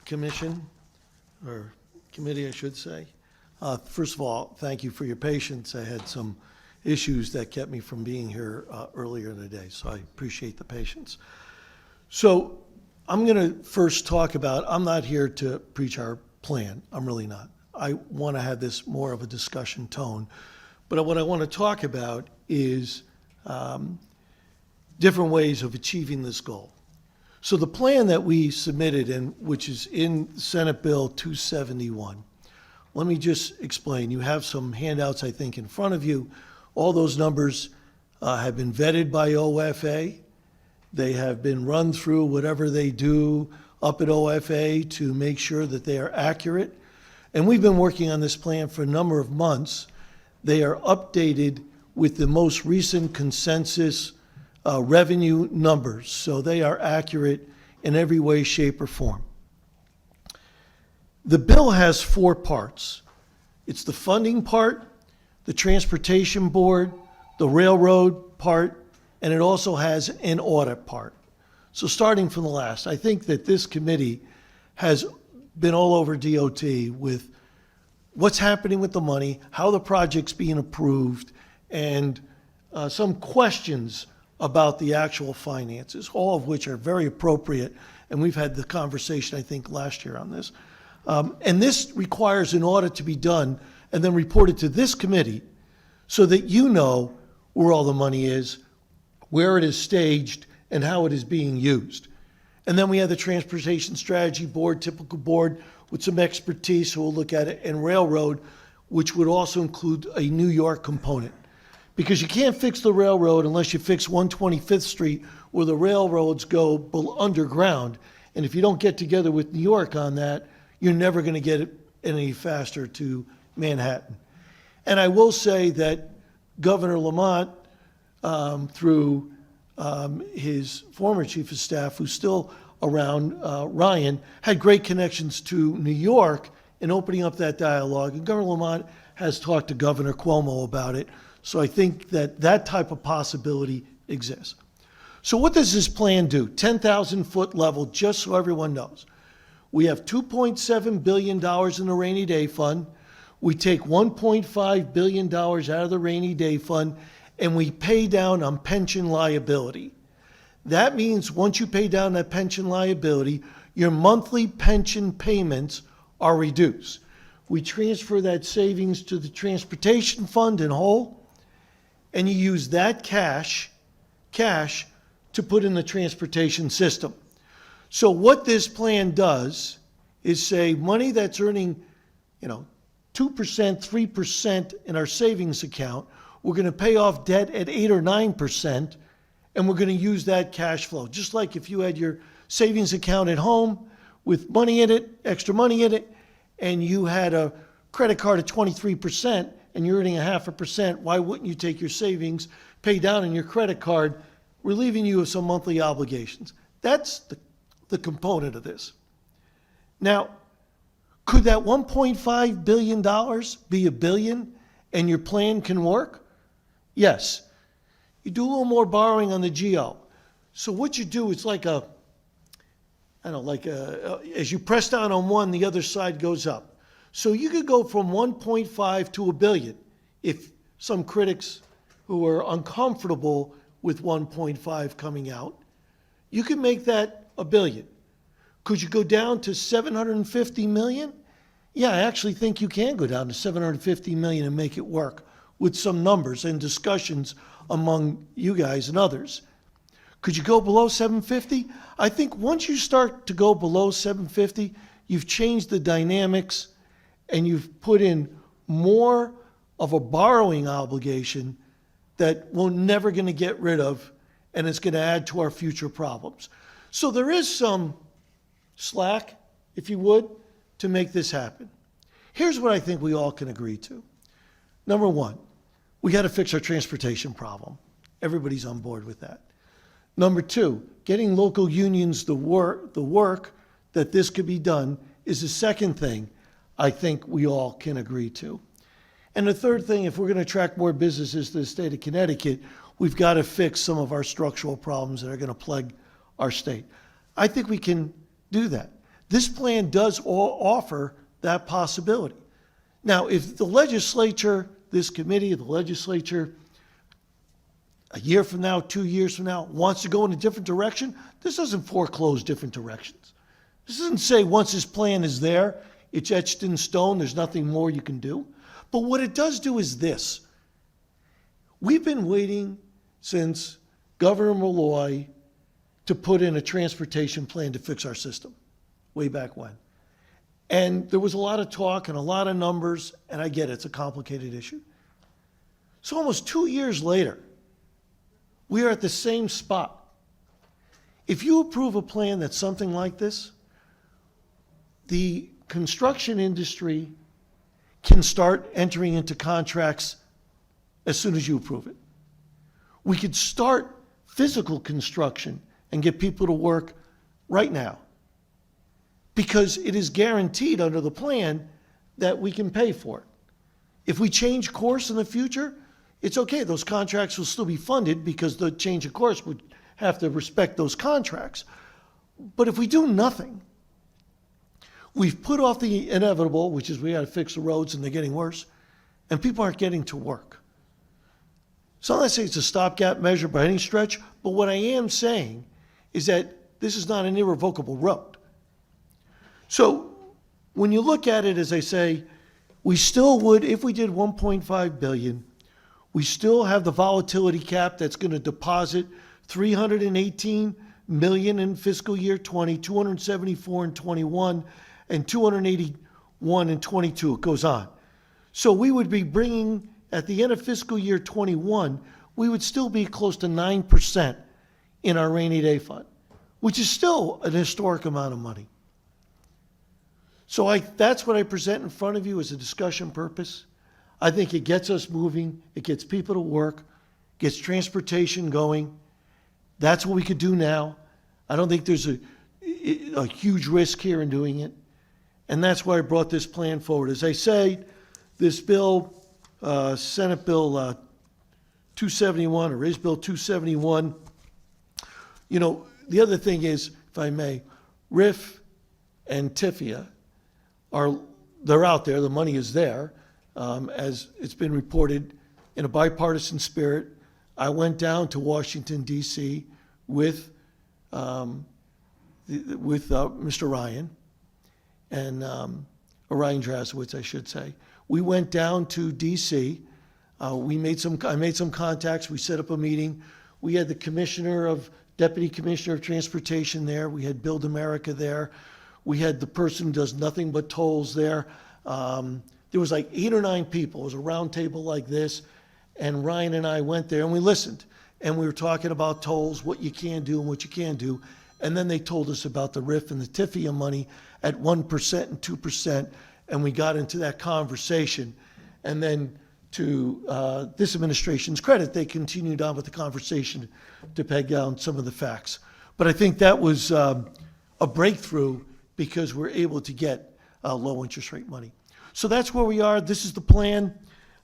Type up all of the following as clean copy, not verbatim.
commission, or committee, I should say. First of all, thank you for your patience. I had some issues that kept me from being here earlier in the day, so I appreciate the patience. So I'm going to first talk about, I'm not here to preach our plan. I'm really not. I want to have this more of a discussion tone. But what I want to talk about is different ways of achieving this goal. So the plan that we submitted, and which is in Senate Bill 271, let me just explain. You have some handouts, I think, in front of you. All those numbers have been vetted by OFA. They have been run through whatever they do up at OFA to make sure that they are accurate. And we've been working on this plan for a number of months. They are updated with the most recent consensus revenue numbers, so they are accurate in every way, shape, or form. The bill has four parts. It's the funding part, the transportation board, the railroad part, and it also has an audit part. So starting from the last, I think that this committee has been all over DOT with what's happening with the money, how the project's being approved, and some questions about the actual finances, all of which are very appropriate. And we've had the conversation, I think, last year on this. And this requires an audit to be done and then reported to this committee so that you know where all the money is, where it is staged, and how it is being used. And then we have the Transportation Strategy Board, typical board with some expertise who will look at it, and railroad, which would also include a New York component. Because you can't fix the railroad unless you fix 125th Street where the railroads go underground. And if you don't get together with New York on that, you're never going to get it any faster to Manhattan. And I will say that Governor Lamont, through his former chief of staff, who's still around, Ryan, had great connections to New York in opening up that dialogue. And Governor Lamont has talked to Governor Cuomo about it. So I think that that type of possibility exists. So what does this plan do? 10,000 foot level, just so everyone knows. We have $2.7 billion in the rainy day fund. We take $1.5 billion out of the rainy day fund and we pay down on pension liability. That means once you pay down that pension liability, your monthly pension payments are reduced. We transfer that savings to the transportation fund in whole, and you use that cash to put in the transportation system. So what this plan does is say money that's earning, 2%, 3% in our savings account, we're going to pay off debt at 8 or 9%, and we're going to use that cash flow. Just like if you had your savings account at home with money in it, extra money in it, and you had a credit card at 23% and you're earning 0.5%, why wouldn't you take your savings, pay down on your credit card, relieving you of some monthly obligations? That's the component of this. Now, could that $1.5 billion be $1 billion and your plan can work? Yes. You do a little more borrowing on the GO. So what you do is as you press down on one, the other side goes up. So you could go from 1.5 to $1 billion if some critics who are uncomfortable with 1.5 coming out, you can make that $1 billion. Could you go down to 750 million? Yeah, I actually think you can go down to 750 million and make it work with some numbers and discussions among you guys and others. Could you go below 750? I think once you start to go below 750, you've changed the dynamics and you've put in more of a borrowing obligation that we're never going to get rid of, and it's going to add to our future problems. So there is some slack, if you would, to make this happen. Here's what I think we all can agree to. Number one, we got to fix our transportation problem. Everybody's on board with that. Number two, getting local unions the work that this could be done is the second thing I think we all can agree to. And the third thing, if we're going to attract more businesses to the state of Connecticut, we've got to fix some of our structural problems that are going to plague our state. I think we can do that. This plan does offer that possibility. Now, if the legislature, this committee, the legislature, a year from now, 2 years from now, wants to go in a different direction, this doesn't foreclose different directions. This doesn't say once this plan is there, it's etched in stone, there's nothing more you can do. But what it does do is this. We've been waiting since Governor Malloy to put in a transportation plan to fix our system, way back when. And there was a lot of talk and a lot of numbers, and I get it, it's a complicated issue. So almost 2 years later, we are at the same spot. If you approve a plan that's something like this, the construction industry can start entering into contracts as soon as you approve it. We could start physical construction and get people to work right now, because it is guaranteed under the plan that we can pay for it. If we change course in the future, it's okay. Those contracts will still be funded because the change of course would have to respect those contracts. But if we do nothing, we've put off the inevitable, which is we got to fix the roads and they're getting worse, and people aren't getting to work. So I'm not saying it's a stopgap measure by any stretch, but what I am saying is that this is not an irrevocable road. So when you look at it, as I say, we still would, if we did 1.5 billion, we still have the volatility cap that's going to deposit 318 million in fiscal year 20, 274 in 21, and 281 in 22. It goes on. So we would be bringing, at the end of fiscal year 21, we would still be close to 9% in our rainy day fund, which is still an historic amount of money. So that's what I present in front of you as a discussion purpose. I think it gets us moving, it gets people to work, gets transportation going. That's what we could do now. I don't think there's a huge risk here in doing it. And that's why I brought this plan forward. As I say, this bill, Senate Bill 271, or is Bill 271, you know, the other thing is, if I may, RIF and TIFIA they're out there, the money is there. As it's been reported, in a bipartisan spirit, I went down to Washington, D.C. with Mr. Ryan, and Ryan Drasowitz, I should say. We went down to D.C. I made some contacts. We set up a meeting. We had the Deputy Commissioner of Transportation there. We had Build America there. We had the person who does nothing but tolls there. There was like 8 or 9 people. It was a round table like this. And Ryan and I went there and we listened. And we were talking about tolls, what you can do and what you can't do. And then they told us about the RIF and the TIFIA money at 1% and 2%. And we got into that conversation. And then to this administration's credit, they continued on with the conversation to peg down some of the facts. But I think that was a breakthrough because we're able to get low interest rate money. So that's where we are. This is the plan.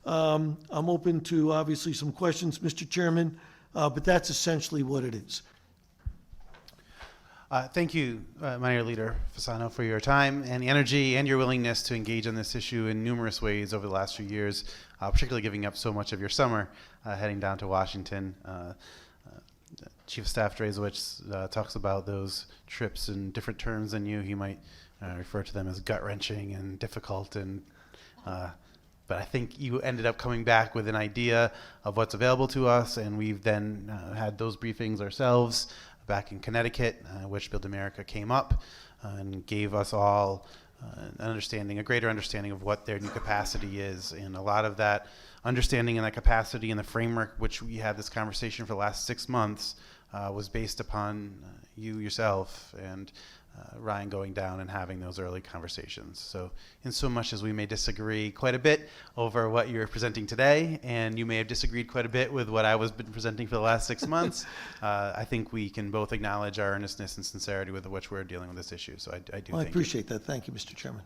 I'm open to obviously some questions, Mr. Chairman, but that's essentially what it is. Thank you, Minority Leader Fasano, for your time and energy and your willingness to engage on this issue in numerous ways over the last few years, particularly giving up so much of your summer heading down to Washington. Chief of Staff Drasowitz talks about those trips in different terms than you. He might refer to them as gut-wrenching and difficult, and but I think you ended up coming back with an idea of what's available to us, and we've then had those briefings ourselves back in Connecticut, which Build America came up and gave us all a greater understanding of what their new capacity is. And a lot of that understanding and that capacity and the framework which we had this conversation for the last 6 months was based upon you yourself and Ryan going down and having those early conversations. So in so much as we may disagree quite a bit over what you're presenting today, and you may have disagreed quite a bit with what I was been presenting for the last 6 months, I think we can both acknowledge our earnestness and sincerity with which we're dealing with this issue. So I do. Well, I appreciate that. Thank you, Mr. Chairman.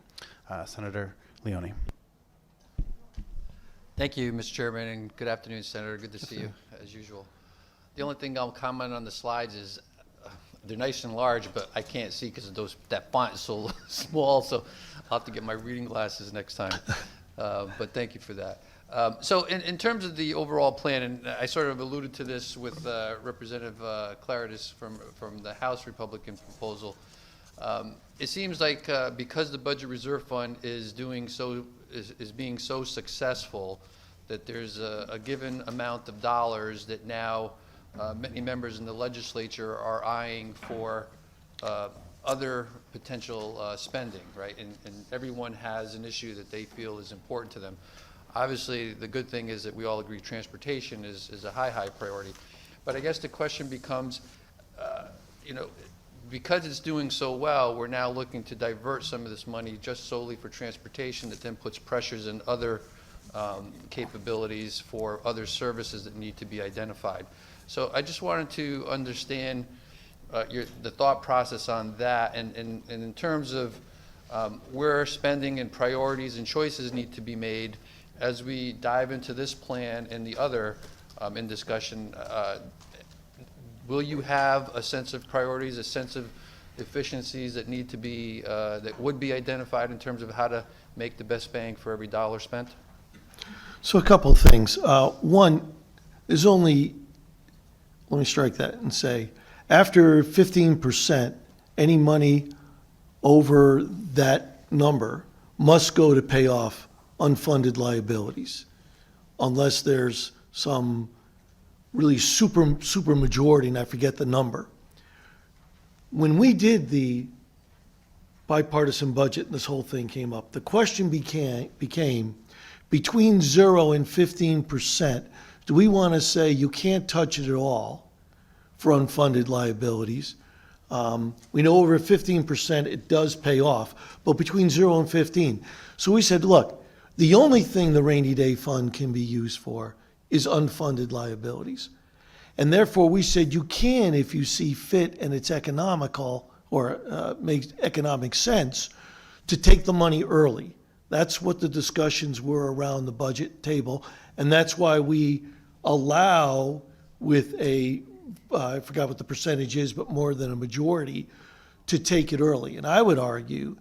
Senator Leone. Thank you, Mr. Chairman, and good afternoon, Senator. Good to see you, as usual. The only thing I'll comment on the slides is they're nice and large, but I can't see because that font is so small, so I'll have to get my reading glasses next time. But thank you for that. So in terms of the overall plan, and I sort of alluded to this with Representative Claridis from the House Republican proposal, it seems like because the Budget Reserve Fund is being so successful, that there's a given amount of dollars that now many members in the legislature are eyeing for other potential spending, right? And everyone has an issue that they feel is important to them. Obviously, the good thing is that we all agree transportation is a high priority. But I guess the question becomes, because it's doing so well, we're now looking to divert some of this money just solely for transportation that then puts pressures in other capabilities for other services that need to be identified. So I just wanted to understand the thought process on that, and in terms of where spending and priorities and choices need to be made as we dive into this plan and the other in discussion. Will you have a sense of priorities, a sense of efficiencies that need to be, that would be identified in terms of how to make the best bang for every dollar spent? So a couple of things. One, there's only, let me strike that and say, after 15%, any money over that number must go to pay off unfunded liabilities, unless there's some really super majority, and I forget the number. When we did the bipartisan budget and this whole thing came up, the question became between 0 and 15%, do we want to say you can't touch it at all for unfunded liabilities? We know over 15% it does pay off, but between 0 and 15. So we said, look, the only thing the rainy day fund can be used for is unfunded liabilities. And therefore we said you can, if you see fit and it's economical or makes economic sense, to take the money early. That's what the discussions were around the budget table. And that's why we allow with I forgot what the percentage is, but more than a majority, to take it early. And I would argue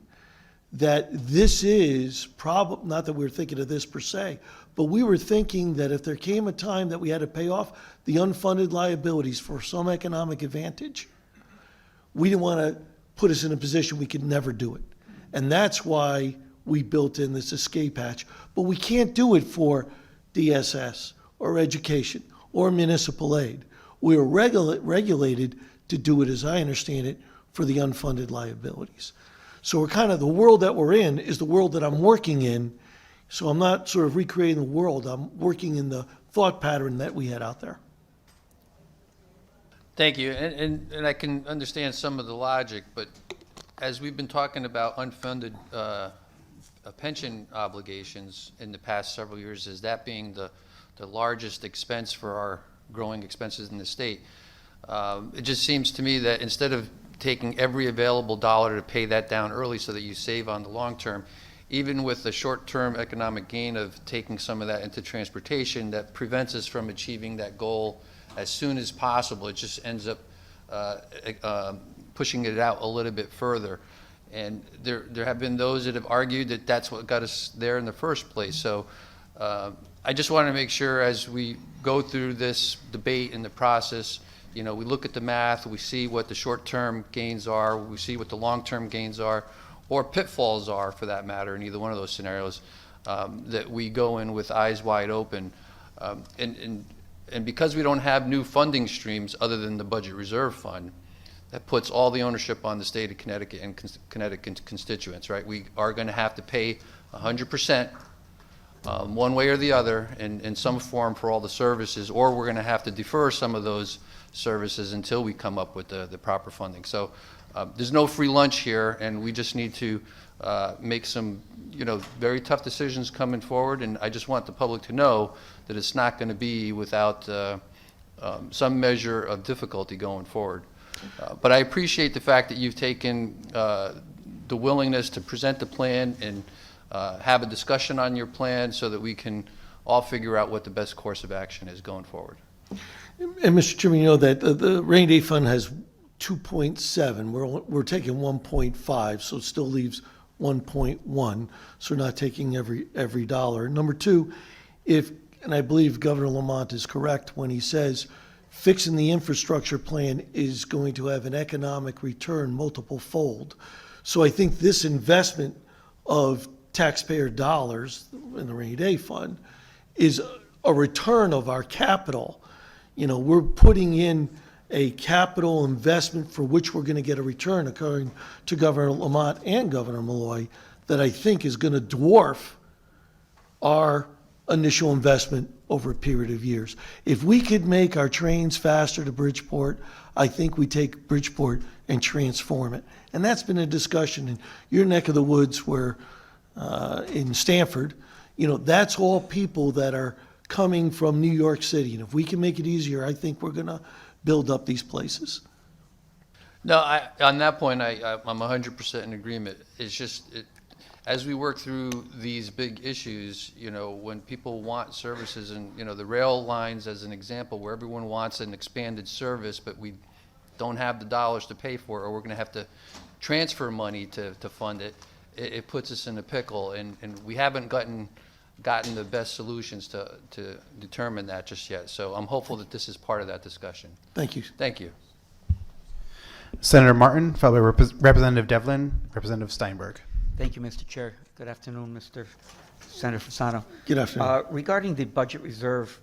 that this is probably, not that we were thinking of this per se, but we were thinking that if there came a time that we had to pay off the unfunded liabilities for some economic advantage, we didn't want to put us in a position we could never do it. And that's why we built in this escape hatch. But we can't do it for DSS or education or municipal aid. We are regulated to do it, as I understand it, for the unfunded liabilities. So we're kind of, the world that we're in is the world that I'm working in. So I'm not sort of recreating the world. I'm working in the thought pattern that we had out there. Thank you, and I can understand some of the logic, but as we've been talking about unfunded pension obligations in the past several years, as that being the largest expense for our growing expenses in the state, it just seems to me that instead of taking every available dollar to pay that down early so that you save on the long term, even with the short-term economic gain of taking some of that into transportation, that prevents us from achieving that goal as soon as possible. It just ends up pushing it out a little bit further. And there have been those that have argued that that's what got us there in the first place. So I just want to make sure as we go through this debate and the process, we look at the math, we see what the short-term gains are, we see what the long-term gains are, or pitfalls are for that matter in either one of those scenarios, that we go in with eyes wide open. And because we don't have new funding streams other than the Budget Reserve Fund, that puts all the ownership on the state of Connecticut and Connecticut constituents, right? We are going to have to pay 100% one way or the other in some form for all the services, or we're going to have to defer some of those services until we come up with the proper funding. So there's no free lunch here, and we just need to make some very tough decisions coming forward, and I just want the public to know that it's not going to be without some measure of difficulty going forward. But I appreciate the fact that you've taken the willingness to present the plan and have a discussion on your plan so that we can all figure out what the best course of action is going forward. And Mr. Chairman, that the rainy day fund has 2.7. We're taking 1.5, so it still leaves 1.1. So we're not taking every dollar. Number two, and I believe Governor Lamont is correct when he says fixing the infrastructure plan is going to have an economic return multiple fold. So I think this investment of taxpayer dollars in the rainy day fund is a return of our capital. You know, we're putting in a capital investment for which we're going to get a return, according to Governor Lamont and Governor Malloy, that I think is going to dwarf our initial investment over a period of years. If we could make our trains faster to Bridgeport, I think we take Bridgeport and transform it. And that's been a discussion in your neck of the woods where, in Stanford, you know, that's all people that are coming from New York City. And if we can make it easier, I think we're going to build up these places. No, on that point, I'm 100% in agreement. It's just, as we work through these big issues, you know, when people want services and, you know, the rail lines as an example, where everyone wants an expanded service, but we don't have the dollars to pay for it, or we're going to have to transfer money to fund it, it puts us in a pickle. And we haven't gotten the best solutions to determine that just yet. So I'm hopeful that this is part of that discussion. Thank you. Thank you. Senator Martin, followed by Representative Devlin, Representative Steinberg. Thank you, Mr. Chair. Good afternoon, Mr. Senator Fasano. Good afternoon. Regarding the budget reserve,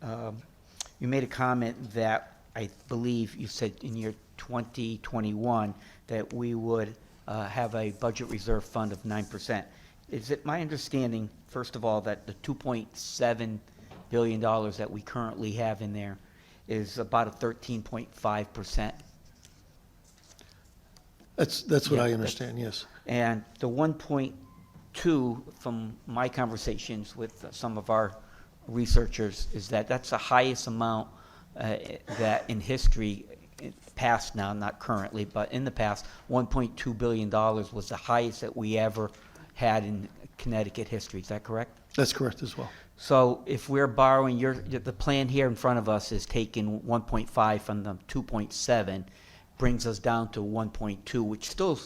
you made a comment that I believe you said in year 2021 that we would have a budget reserve fund of 9%. Is it my understanding, first of all, that the $2.7 billion that we currently have in there is about a 13.5%? That's what Yeah, I understand, yes. And the 1.2, from my conversations with some of our researchers, is that that's the highest amount that in history, past now, not currently, but in the past, $1.2 billion was the highest that we ever had in Connecticut history. Is that correct? That's correct as well. So if we're borrowing, the plan here in front of us is taking 1.5 from the 2.7, brings us down to 1.2, which still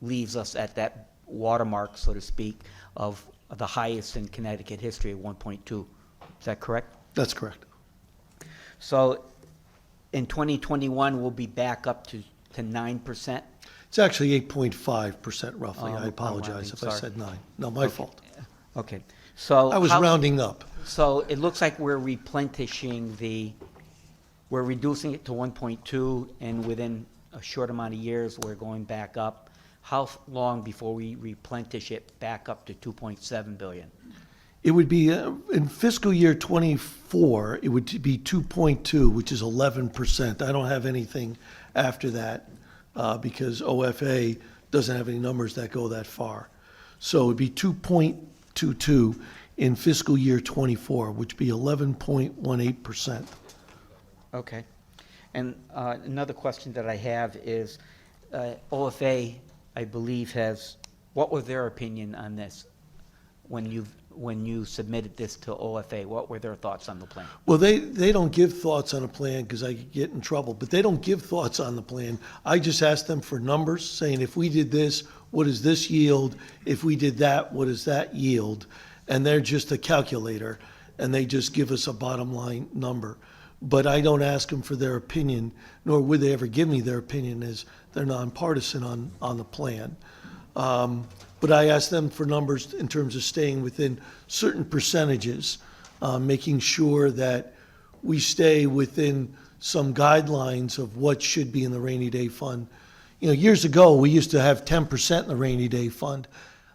leaves us at that watermark, so to speak, of the highest in Connecticut history of 1.2. Is that correct? That's correct. So in 2021, we'll be back up to 9%? It's actually 8.5% roughly. Oh, I I'm apologize rounding, if I sorry. said 9. No, my fault. Okay. So I was rounding up. So it looks like we're replenishing we're reducing it to 1.2, and within a short amount of years, we're going back up. How long before we replenish it back up to 2.7 billion? It would be, in fiscal year '24, it would be 2.2, which is 11%. I don't have anything after that because OFA doesn't have any numbers that go that far. So it'd be 2.22 in fiscal year '24, which would be 11.18%. Okay. And another question that I have is, OFA, I believe, what was their opinion on this when you submitted this to OFA? What were their thoughts on the plan? Well, they don't give thoughts on a plan because I could get in trouble, but they don't give thoughts on the plan. I just ask them for numbers, saying if we did this, what does this yield? If we did that, what does that yield? And they're just a calculator, and they just give us a bottom line number. But I don't ask them for their opinion, nor would they ever give me their opinion, as they're nonpartisan on the plan. But I ask them for numbers in terms of staying within certain percentages, making sure that we stay within some guidelines of what should be in the rainy day fund. You know, years ago, we used to have 10% in the rainy day fund,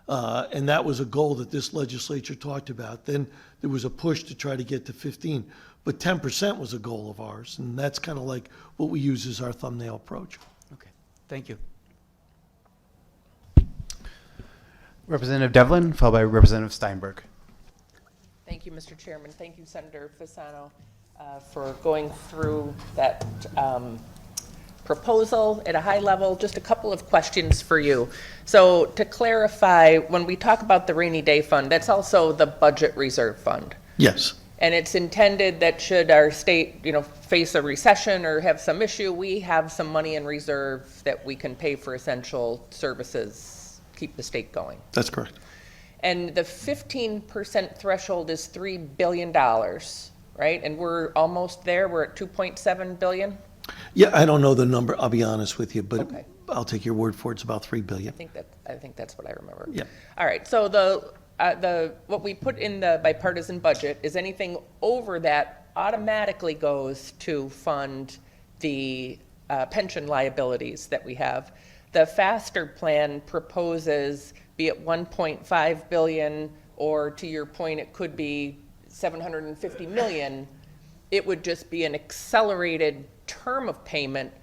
and that was a goal that this legislature talked about. Then there was a push to try to get to 15, but 10% was a goal of ours, and that's kind of like what we use as our thumbnail approach. Okay. Thank you. Representative Devlin, followed by Representative Steinberg. Thank you, Mr. Chairman. Thank you, Senator Fasano, for going through that proposal at a high level. Just a couple of questions for you. So to clarify, when we talk about the rainy day fund, that's also the budget reserve fund. Yes. And it's intended that should our state, face a recession or have some issue, we have some money in reserve that we can pay for essential services, keep the state going. That's correct. And the 15% threshold is $3 billion, right? And we're almost there. We're at 2.7 billion. Yeah, I don't know the number, I'll be honest with you, but Okay. I'll take your word for it. It's about 3 billion. I think that's what I remember. Yeah. All right. So what we put in the bipartisan budget is anything over that automatically goes to fund the pension liabilities that we have. The FASTER plan proposes, be it 1.5 billion, or to your point, it could be 750 million. It would just be an accelerated term of payment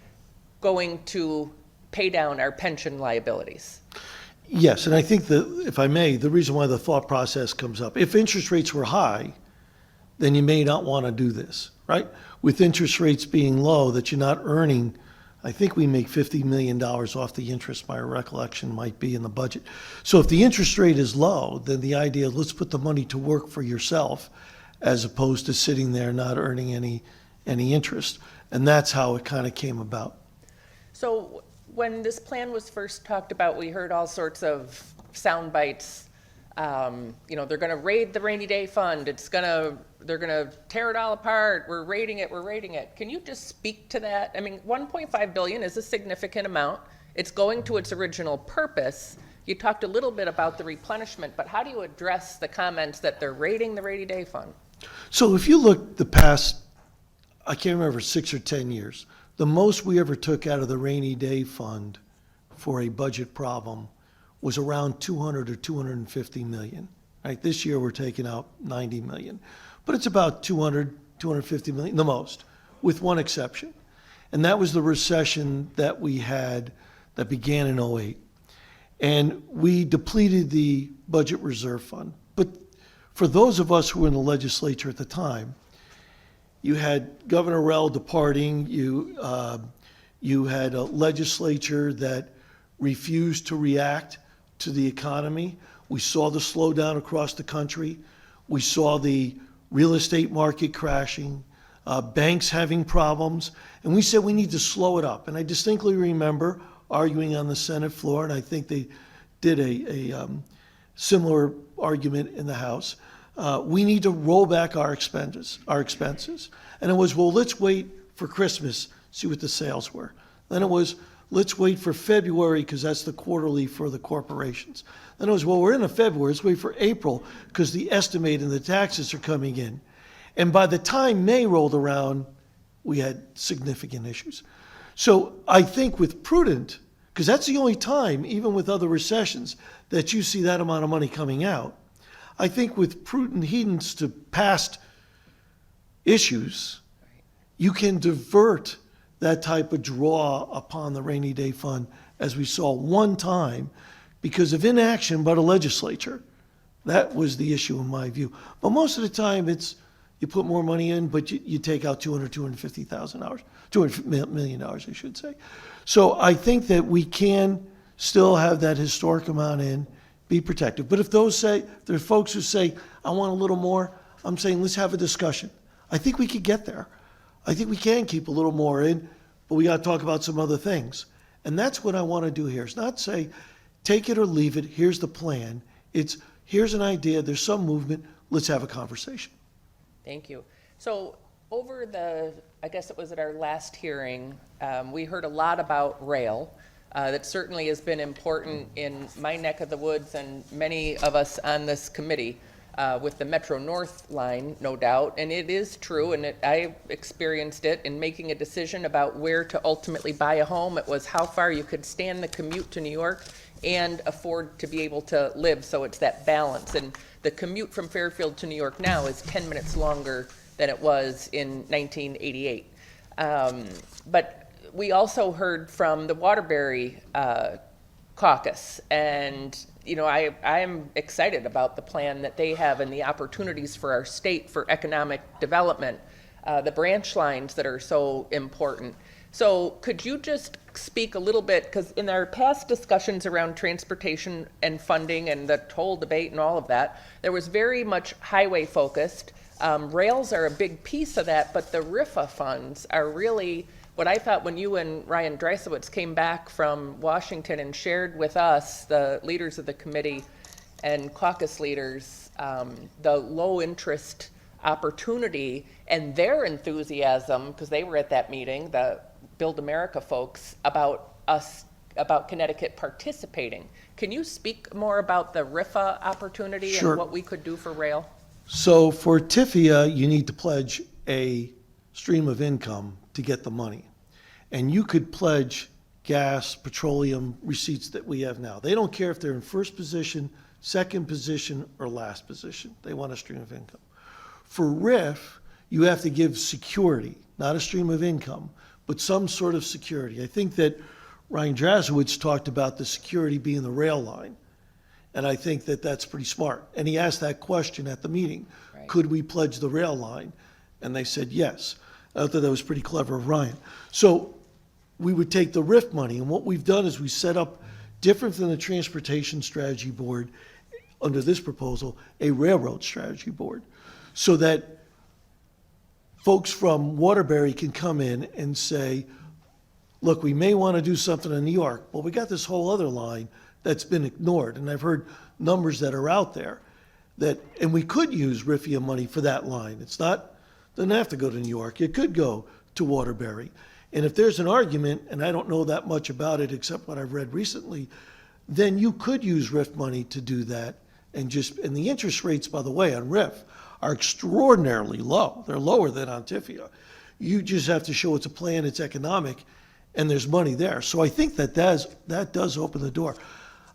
going to pay down our pension liabilities. Yes, and I think if I may, the reason why the thought process comes up, if interest rates were high, then you may not want to do this, right? With interest rates being low, that you're not earning, I think we make $50 million off the interest, my recollection might be in the budget. So if the interest rate is low, then the idea is let's put the money to work for yourself as opposed to sitting there not earning any interest. And that's how it kind of came about. So when this plan was first talked about, we heard all sorts of sound bites. They're going to raid the rainy day fund. They're going to tear it all apart. We're raiding it. Can you just speak to that? I mean, 1.5 billion is a significant amount. It's going to its original purpose. You talked a little bit about the replenishment, but how do you address the comments that they're raiding the rainy day fund? So if you look the past, I can't remember, 6 or 10 years, the most we ever took out of the rainy day fund for a budget problem was around 200 or 250 million. Right? This year we're taking out 90 million, but it's about 200, 250 million, the most, with one exception. And that was the recession that we had that began in '08. And we depleted the budget reserve fund. But for those of us who were in the legislature at the time, you had Governor Rell departing, you had a legislature that refused to react to the economy. We saw the slowdown across the country. We saw the real estate market crashing, banks having problems, and we said we need to slow it up. And I distinctly remember arguing on the Senate floor, and I think they did a similar argument in the House. We need to roll back our expenses. And it was, well, let's wait for Christmas, see what the sales were. Then it was, let's wait for February because that's the quarterly for the corporations. Then it was, well, we're in February, let's wait for April because the estimate and the taxes are coming in. And by the time May rolled around, we had significant issues. So I think with prudent, because that's the only time, even with other recessions, that you see that amount of money coming out. I think with prudent heedance to past issues, you can divert that type of draw upon the rainy day fund, as we saw one time, because of inaction by the legislature. That was the issue in my view. But most of the time, it's you put more money in, but you take out $250 million, I should say. So I think that we can still have that historic amount in, be protective. But if there are folks who say, I want a little more, I'm saying let's have a discussion. I think we could get there. I think we can keep a little more in, but we got to talk about some other things. And that's what I want to do here. It's not say, take it or leave it, here's the plan. It's, here's an idea, there's some movement, let's have a conversation. Thank you. So I guess it was at our last hearing, we heard a lot about rail. That certainly has been important in my neck of the woods and many of us on this committee with the Metro North line, no doubt. And it is true, and I experienced it in making a decision about where to ultimately buy a home. It was how far you could stand the commute to New York and afford to be able to live, so it's that balance. And the commute from Fairfield to New York now is 10 minutes longer than it was in 1988. But we also heard from the Waterbury caucus, and I am excited about the plan that they have and the opportunities for our state for economic development, the branch lines that are so important. So could you just speak a little bit, because in our past discussions around transportation and funding and the whole debate and all of that, there was very much highway focused. Rails are a big piece of that, but the RIFA funds are really what I thought when you and Ryan Dreisowitz came back from Washington and shared with us, the leaders of the committee and caucus leaders, the low interest opportunity and their enthusiasm, because they were at that meeting, the Build America folks, about Connecticut participating. Can you speak more about the RIFA opportunity Sure. and what we could do for rail? So for TIFIA, you need to pledge a stream of income to get the money. And you could pledge gas, petroleum receipts that we have now. They don't care if they're in first position, second position, or last position. They want a stream of income. For RIF, you have to give security, not a stream of income, but some sort of security. I think that Ryan Drazowitz talked about the security being the rail line. And I think that that's pretty smart. And he asked that question at the meeting. Right. Could we pledge the rail line? And they said yes. I thought that was pretty clever of Ryan. So we would take the RIF money, and what we've done is we set up, different than the Transportation Strategy Board, under this proposal, a Railroad Strategy Board, so that folks from Waterbury can come in and say, look, we may want to do something in New York, but we got this whole other line that's been ignored. And I've heard numbers that are out there that, and we could use RIFIA money for that line. It's not, doesn't have to go to New York. It could go to Waterbury. And if there's an argument, and I don't know that much about it except what I've read recently, then you could use RIF money to do that. And the interest rates, by the way, on RIF are extraordinarily low. They're lower than on TIFIA. You just have to show it's a plan, it's economic, and there's money there. So I think that does open the door.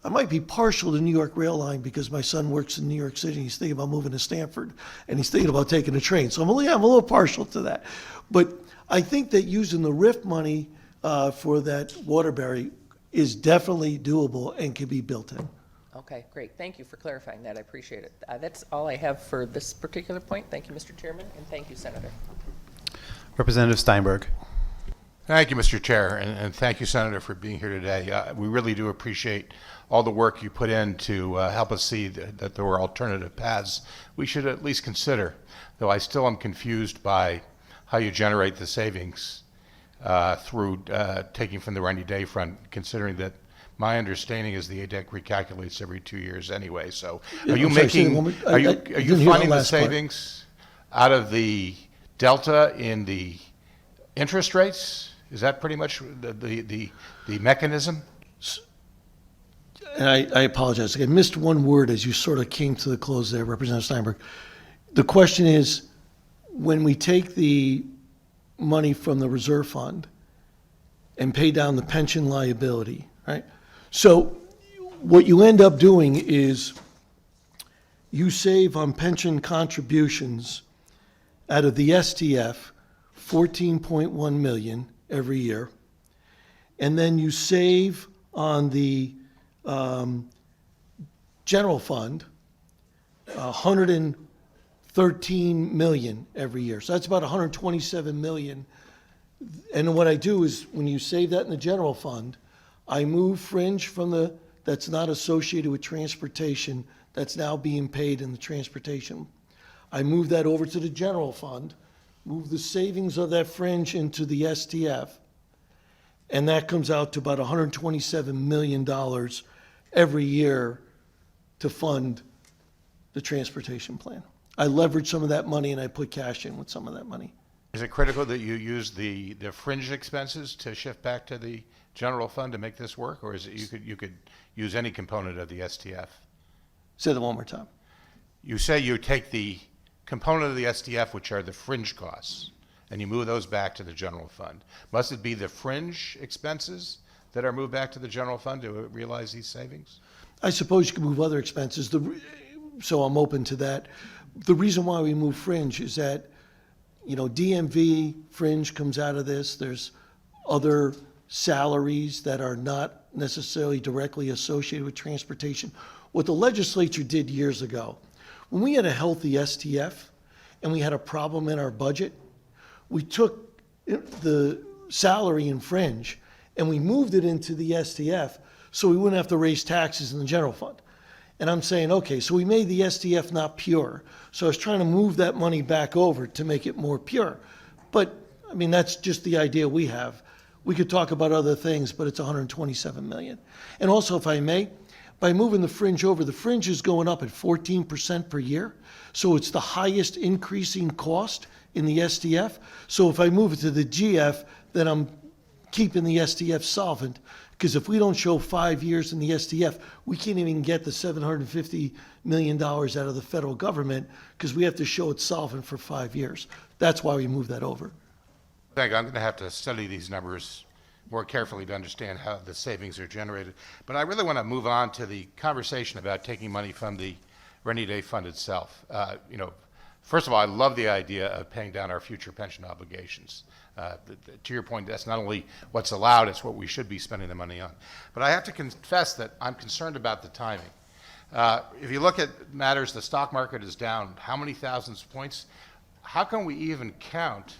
I might be partial to New York Rail Line because my son works in New York City and he's thinking about moving to Stamford and he's thinking about taking a train. So I'm a little partial to that. But I think that using the RIF money for that Waterbury is definitely doable and can be built in. Okay, great. Thank you for clarifying that. I appreciate it. That's all I have for this particular point. Thank you, Mr. Chairman, and thank you, Senator. Representative Steinberg. Thank you, Mr. Chair, and thank you, Senator, for being here today. We really do appreciate all the work you put in to help us see that there were alternative paths we should at least consider, though I still am confused by how you generate the savings through taking from the rainy day fund, considering that my understanding is the ADEC recalculates every 2 years anyway. So are you are you finding the savings out of the delta in the interest rates? Is that pretty much the mechanism? And I apologize. I missed one word as you sort of came to the close there, Representative Steinberg. The question is, when we take the money from the reserve fund and pay down the pension liability, right? So what you end up doing is you save on pension contributions out of the STF 14.1 million every year, and then you save on the general fund 113 million every year. So that's about 127 million. And what I do is when you save that in the general fund, I move fringe from that's not associated with transportation, that's now being paid in the transportation. I move that over to the general fund, move the savings of that fringe into the STF, and that comes out to about $127 million every year to fund the transportation plan. I leverage some of that money and I put cash in with some of that money. Is it critical that you use the fringe expenses to shift back to the general fund to make this work, or is it you could use any component of the STF? Say that one more time. You say you take the component of the STF, which are the fringe costs, and you move those back to the general fund. Must it be the fringe expenses that are moved back to the general fund to realize these savings? I suppose you can move other expenses, so I'm open to that. The reason why we move fringe is that, DMV fringe comes out of this. There's other salaries that are not necessarily directly associated with transportation. What the legislature did years ago, when we had a healthy STF and we had a problem in our budget, we took the salary and fringe, and we moved it into the STF so we wouldn't have to raise taxes in the general fund. And I'm saying, okay, so we made the STF not pure. So I was trying to move that money back over to make it more pure. But, I mean, that's just the idea we have. We could talk about other things, but it's 127 million. And also, if I may, by moving the fringe over, the fringe is going up at 14% per year. So it's the highest increasing cost in the STF. So if I move it to the GF, then I'm keeping the STF solvent. Because if we don't show 5 years in the STF, we can't even get the $750 million out of the federal government because we have to show it's solvent for 5 years. That's why we moved that over. Thank you. I'm going to have to study these numbers more carefully to understand how the savings are generated. But I really want to move on to the conversation about taking money from the rainy day fund itself. First of all, I love the idea of paying down our future pension obligations. To your point, that's not only what's allowed, it's what we should be spending the money on. But I have to confess that I'm concerned about the timing. If you look at matters, the stock market is down how many thousands of points? How can we even count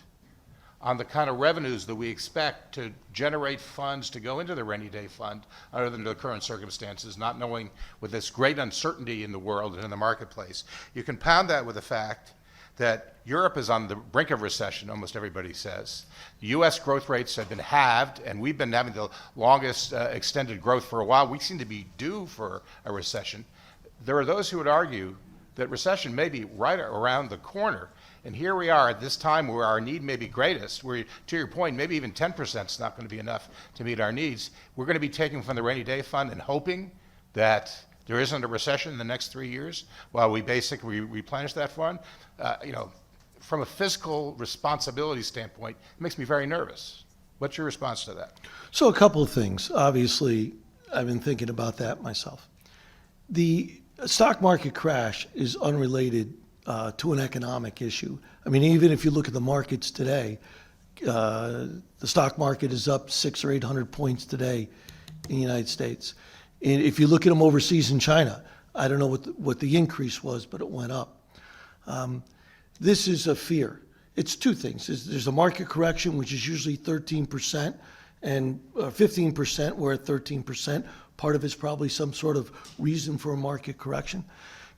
on the kind of revenues that we expect to generate funds to go into the rainy day fund under the current circumstances, not knowing with this great uncertainty in the world and in the marketplace? You compound that with the fact that Europe is on the brink of recession, almost everybody says. The U.S. growth rates have been halved, and we've been having the longest extended growth for a while. We seem to be due for a recession. There are those who would argue that recession may be right around the corner. And here we are at this time where our need may be greatest, where, to your point, maybe even 10% is not going to be enough to meet our needs. We're going to be taking from the rainy day fund and hoping that there isn't a recession in the next 3 years while we basically replenish that fund. From a fiscal responsibility standpoint, it makes me very nervous. What's your response to that? So a couple of things. Obviously, I've been thinking about that myself. The stock market crash is unrelated to an economic issue. I mean, even if you look at the markets today, the stock market is up 600 or 800 points today in the United States. And if you look at them overseas in China, I don't know what the increase was, but it went up. This is a fear. It's two things. There's a market correction, which is usually 13%, and 15%, we're at 13%. Part of it's probably some sort of reason for a market correction.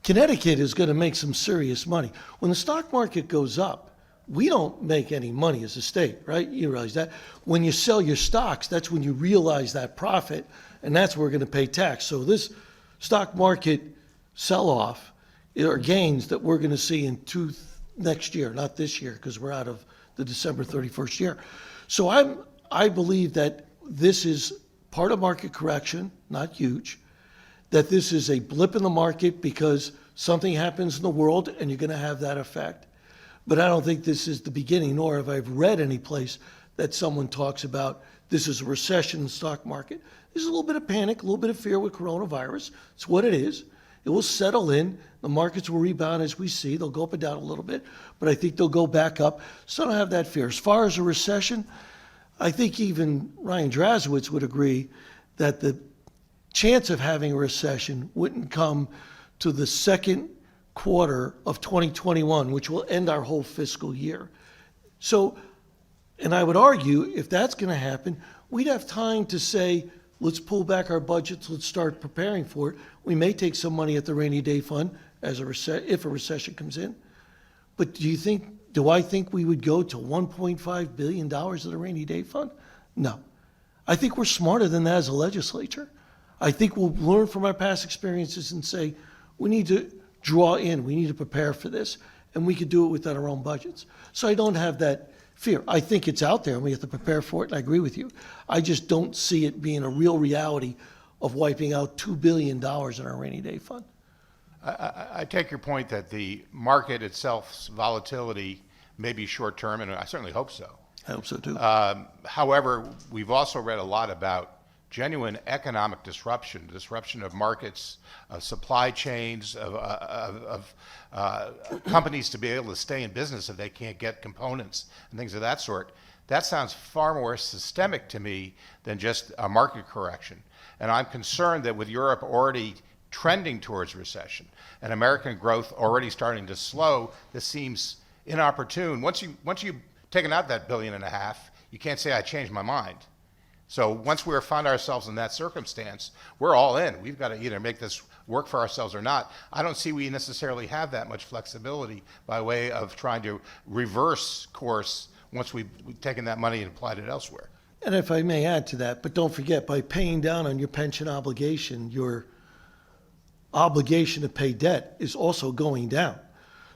Connecticut is going to make some serious money. When the stock market goes up, we don't make any money as a state, right? You realize that. When you sell your stocks, that's when you realize that profit, and that's where we're going to pay tax. So this stock market sell-off or gains that we're going to see in next year, not this year, because we're out of the December 31st year. So I believe that this is part of market correction, not huge, that this is a blip in the market because something happens in the world and you're going to have that effect. But I don't think this is the beginning, nor have I read any place that someone talks about this is a recession in the stock market. There's a little bit of panic, a little bit of fear with coronavirus. It's what it is. It will settle in. The markets will rebound as we see. They'll go up and down a little bit, but I think they'll go back up. So I don't have that fear. As far as a recession, I think even Ryan Drazowitz would agree that the chance of having a recession wouldn't come to the second quarter of 2021, which will end our whole fiscal year. So, and I would argue if that's going to happen, we'd have time to say, let's pull back our budgets, let's start preparing for it. We may take some money at the rainy day fund as if a recession comes in. But do I think we would go to $1.5 billion of the rainy day fund? No. I think we're smarter than that as a legislature. I think we'll learn from our past experiences and say, we need to draw in, we need to prepare for this, and we could do it within our own budgets. So I don't have that fear. I think it's out there and we have to prepare for it, and I agree with you. I just don't see it being a real reality of wiping out $2 billion in our rainy day fund. I take your point that the market itself's volatility may be short-term, and I certainly hope so. I hope so too. However, we've also read a lot about genuine economic disruption of markets, of supply chains, of companies to be able to stay in business if they can't get components and things of that sort. That sounds far more systemic to me than just a market correction. And I'm concerned that with Europe already trending towards recession and American growth already starting to slow, this seems inopportune. Once you've taken out that $1.5 billion, You can't say I changed my mind. So once we find ourselves in that circumstance, we're all in. We've got to either make this work for ourselves or not. I don't see we necessarily have that much flexibility by way of trying to reverse course once we've taken that money and applied it elsewhere. And if I may add to that, but don't forget, by paying down on your pension obligation, your obligation to pay debt is also going down.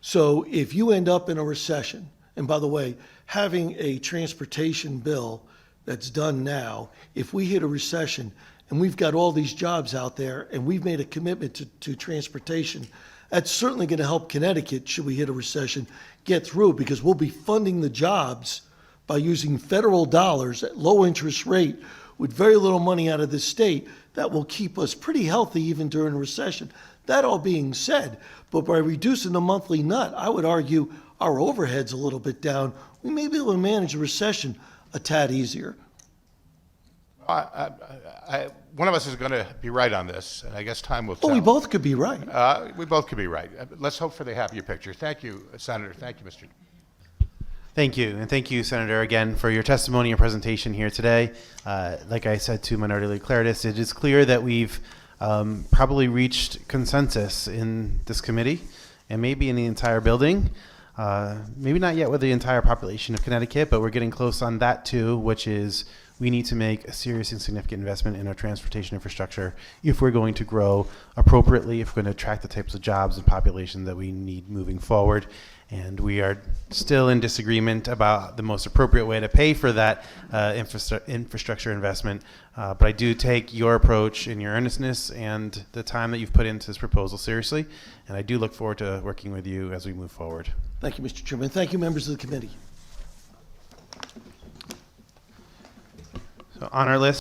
So if you end up in a recession, and by the way, having a transportation bill that's done now, if we hit a recession and we've got all these jobs out there and we've made a commitment to transportation, that's certainly going to help Connecticut, should we hit a recession, get through, because we'll be funding the jobs by using federal dollars at low interest rate with very little money out of the state. That will keep us pretty healthy even during a recession. That all being said, but by reducing the monthly nut, I would argue our overhead's a little bit down. We may be able to manage a recession a tad easier. One of us is going to be right on this, and I guess time will tell. Well, we both could be right. We both could be right. Let's hope for the happier picture. Thank you, Senator. Thank you, Mr. Thank you, and thank you, Senator, again, for your testimony and presentation here today. Like I said to Minority Leader Claridis, it is clear that we've probably reached consensus in this committee and maybe in the entire building. Maybe not yet with the entire population of Connecticut, but we're getting close on that too, which is we need to make a serious and significant investment in our transportation infrastructure if we're going to grow appropriately, if we're going to attract the types of jobs and population that we need moving forward. And we are still in disagreement about the most appropriate way to pay for that infrastructure investment. But I do take your approach and your earnestness and the time that you've put into this proposal seriously. And I do look forward to working with you as we move forward. Thank you, Mr. Chairman. Thank you, members of the committee. So on our list,